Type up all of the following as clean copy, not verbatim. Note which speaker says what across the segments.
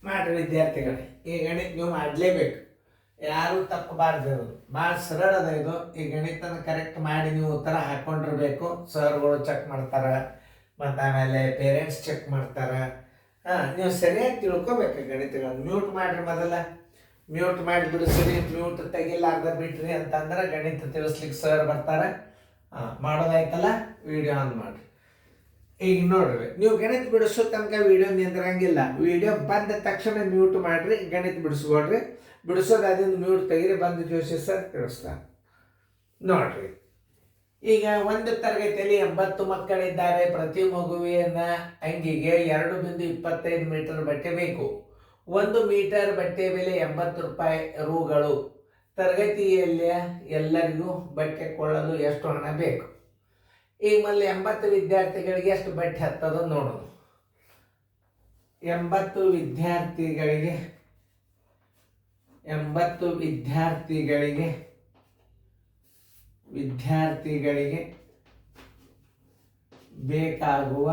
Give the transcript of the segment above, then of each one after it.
Speaker 1: ಮಾಡ್ರಿ ವಿದ್ಯಾರ್ಥಿಗಳೇ, ಈ ಗಣಿತ ನೀವು ಮಾಡಲೇಬೇಕು, ಯಾರು ತಪ್ಪಬಾರ್ದು. ಇರೋದು ಭಾಳ ಸರಳ ಅದ ಇದು. ಈ ಗಣಿತನ ಕರೆಕ್ಟ್ ಮಾಡಿ ನೀವು ಉತ್ತರ ಹಾಕ್ಕೊಂಡಿರ್ಬೇಕು. ಸರ್ಗಳು ಚೆಕ್ ಮಾಡ್ತಾರೆ, ಮತ್ತು ಆಮೇಲೆ ಪೇರೆಂಟ್ಸ್ ಚೆಕ್ ಮಾಡ್ತಾರೆ. ನೀವು ಸರಿಯಾಗಿ ತಿಳ್ಕೊಬೇಕು ಗಣಿತಗಳನ್ನು. ಮ್ಯೂಟ್ ಮಾಡಿರಿ, ಮೊದಲ ಮ್ಯೂಟ್ ಮಾಡಿ ಬಿಡಿಸ್ರಿ. ಮ್ಯೂಟ್ ತೆಗಿಲಾರ್ದ ಬಿಟ್ರಿ ಅಂತಂದ್ರೆ ಗಣಿತ ತಿಳಿಸ್ಲಿಕ್ಕೆ ಸರ್ ಬರ್ತಾರೆ. ಮಾಡೋದಾಯ್ತಲ್ಲ, ವಿಡಿಯೋ ಆನ್ ಮಾಡಿರಿ. ಈಗ ನೋಡ್ರಿ, ನೀವು ಗಣಿತ ಬಿಡಿಸೋ ತನಕ ವಿಡಿಯೋ ನಿಂದ್ರಂಗಿಲ್ಲ. ವಿಡಿಯೋ ಬಂದ ತಕ್ಷಣ ಮ್ಯೂಟ್ ಮಾಡ್ರಿ, ಗಣಿತ ಬಿಡಿಸ್ಕೊಡ್ರಿ. ಬಿಡಿಸೋದಾದಿಂದ ಮ್ಯೂಟ್ ತೆಗೀರಿ, ಬಂದು ಜೋಶಿ ಸರ್ ತಿಳಿಸ್ತಾರೆ. ನೋಡ್ರಿ, ಈಗ ಒಂದು ತರಗತಿಯಲ್ಲಿ 80 ಮಕ್ಕಳಿದ್ದಾರೆ. ಪ್ರತಿ ಮಗುವಿನ ಅಂಗಿಗೆ 2.25 ಮೀಟರ್ ಬಟ್ಟೆ ಬೇಕು. 1 ಮೀಟರ್ ಬಟ್ಟೆ ಬೆಲೆ 80 ರೂಪಾಯಿ ರೂಗಳು. ತರಗತಿಯಲ್ಲಿ ಎಲ್ಲರಿಗೂ ಬಟ್ಟೆ ಕೊಳ್ಳಲು ಎಷ್ಟು ಹಣ ಬೇಕು? ಈಗ ಮಲ್ಲಿ 80 ವಿದ್ಯಾರ್ಥಿಗಳಿಗೆ ಎಷ್ಟು ಬಟ್ಟೆ ಹತ್ತದ ನೋಡೋಣ. 80 ವಿದ್ಯಾರ್ಥಿಗಳಿಗೆ ಬೇಕಾಗುವ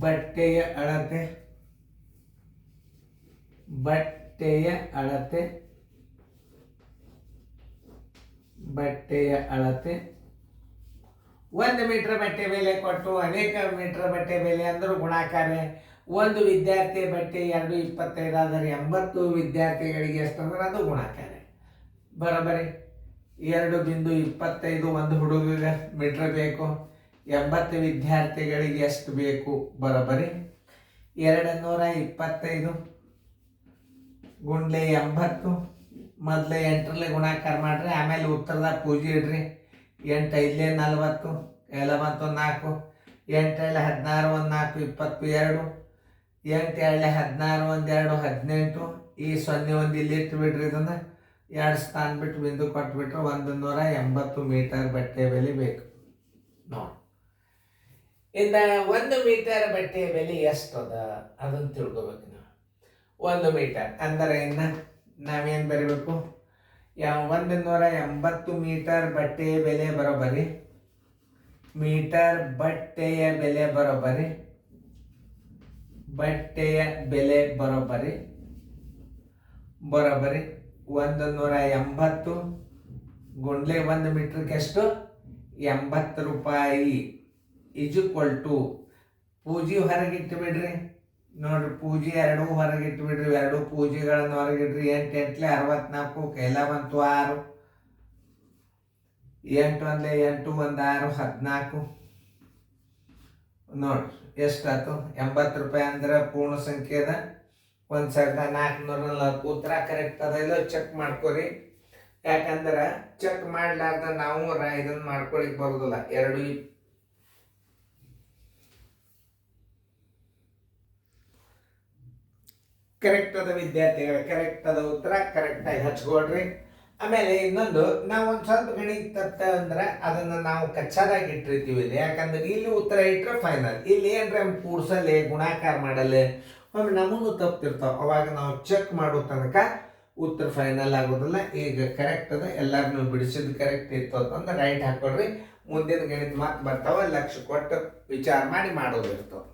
Speaker 1: ಬಟ್ಟೆಯ ಅಳತೆ 1 ಮೀಟರ್ ಬಟ್ಟೆ ಬೆಲೆ ಕೊಟ್ಟು ಅನೇಕ ಮೀಟರ್ ಬಟ್ಟೆ ಬೆಲೆ ಅಂದರೂ ಗುಣಾಕಾರ. ಒಂದು ವಿದ್ಯಾರ್ಥಿ ಬಟ್ಟೆ 2.25 ಆದರೆ 80 ವಿದ್ಯಾರ್ಥಿಗಳಿಗೆ ಎಷ್ಟು ಅಂದ್ರೆ ಅದು ಗುಣಾಕಾರ. ಬರೋಬ್ಬರಿ 2.25 ಒಂದು ಹುಡುಗಗೆ ಮೀಟರ್ ಬೇಕು. 80 ವಿದ್ಯಾರ್ಥಿಗಳಿಗೆ ಎಷ್ಟು ಬೇಕು? ಬರೋಬ್ಬರಿ 225 ಗುಂಡ್ಲೆ 80. ಮೊದಲೇ 8ರಲ್ಲಿ ಗುಣಾಕಾರ ಮಾಡ್ರಿ, ಆಮೇಲೆ ಉತ್ತರದಾಗ ಪೂಜೆ ಇಡ್ರಿ. 8 5 40, 11 4, 8 16 1 4 22, 8 16 1 2 18. ಈ 0 1 ಇಲ್ಲಿ ಇಟ್ಟು ಬಿಡ್ರಿ. ಇದನ್ನು 2 ಸ್ಥಾನ ಬಿಟ್ಟು ಬಿಂದು ಕೊಟ್ಬಿಟ್ರೆ 180 ಮೀಟರ್ ಬಟ್ಟೆ ಬೆಲೆ ಬೇಕು. ನೋಡಿ, ಇನ್ನು 1 ಮೀಟರ್ ಬಟ್ಟೆ ಬೆಲೆ ಎಷ್ಟದ ಅದನ್ನು ತಿಳ್ಕೊಬೇಕು ನಾವು. 1 ಮೀಟರ್ ಅಂದರೆ ಇನ್ನು ನಾವೇನು ಬರೀಬೇಕು? 180 ಮೀಟರ್ ಬಟ್ಟೆಯ ಬೆಲೆ ಬರೋಬ್ಬರಿ ಬಟ್ಟೆಯ ಬೆಲೆ ಬರೋಬ್ಬರಿ 180 ಗುಂಡ್ಲೆ 1 ಮೀಟರ್ಗೆ ಎಷ್ಟು? 80 ರೂಪಾಯಿ. ಈಜ್ವಲ್ ಟು ಪೂಜೆ ಹೊರಗಿಟ್ಟು ಬಿಡ್ರಿ. ನೋಡ್ರಿ, ಪೂಜೆ 2 ಹೊರಗಿಟ್ಟು ಬಿಡ್ರಿ. 2 ಪೂಜೆಗಳನ್ನು ಹೊರಗಿಡ್ರಿ. 8 8 64, ಕೈಲ ಬಂತು 6, 8 1 8 1 6 14. ನೋಡ್ರಿ ಎಷ್ಟಾಯ್ತು? 80 ರೂಪಾಯಿ ಅಂದ್ರೆ ಪೂರ್ಣ ಸಂಖ್ಯೆ ಅದ. 1440. ಉತ್ತರ ಕರೆಕ್ಟ್ ಅದ ಇಲ್ಲ ಚೆಕ್ ಮಾಡ್ಕೊರಿ. ಯಾಕಂದ್ರೆ ಚೆಕ್ ಮಾಡ್ಲಾರ್ದ ನಾವು ಇದನ್ನು ಮಾಡ್ಕೊಳಿಕ್ ಬರೋದಿಲ್ಲ. 2 ಕರೆಕ್ಟ್ ಅದ ವಿದ್ಯಾರ್ಥಿಗಳ, ಕರೆಕ್ಟ್ ಅದ ಉತ್ತರ ಕರೆಕ್ಟಾಗಿ ಹಚ್ಕೊಳ್ರಿ. ಆಮೇಲೆ ಇನ್ನೊಂದು, ನಾವು ಒಂದು ಸ್ವಲ್ಪ ಗಣಿತ ತಪ್ಪ ಅಂದ್ರೆ ಅದನ್ನು ನಾವು ಕಚ್ಚಾದಾಗಿ ಇಟ್ಟಿರ್ತೀವಿ ಇಲ್ಲಿ. ಯಾಕಂದ್ರೆ ಇಲ್ಲಿ ಉತ್ತರ ಇಟ್ಟರೆ ಫೈನಲ್. ಇಲ್ಲಿ ಏನ್ರ ಕೂಡ್ಸಲ್ಲೇ ಗುಣಾಕಾರ ಮಾಡಲ್ಲೇ ಒಮ್ಮೆ ನಮಗೂ ತಪ್ಪಿರ್ತಾವೆ. ಅವಾಗ ನಾವು ಚೆಕ್ ಮಾಡೋ ತನಕ ಉತ್ತರ ಫೈನಲ್ ಆಗೋದಿಲ್ಲ. ಈಗ ಕರೆಕ್ಟ್ ಅದ, ಎಲ್ಲರೂ ನೀವು ಬಿಡಿಸಿದ್ದು ಕರೆಕ್ಟ್ ಇತ್ತು ಅಂತಂದ್ರೆ ರೈಟ್ ಹಾಕೊಳ್ರಿ. ಮುಂದಿನ ಗಣಿತ ಮಾತು ಬರ್ತಾವ, ಲಕ್ಷ್ಯ ಕೊಟ್ಟು ವಿಚಾರ ಮಾಡಿ ಮಾಡೋದಿರ್ತಾವೆ.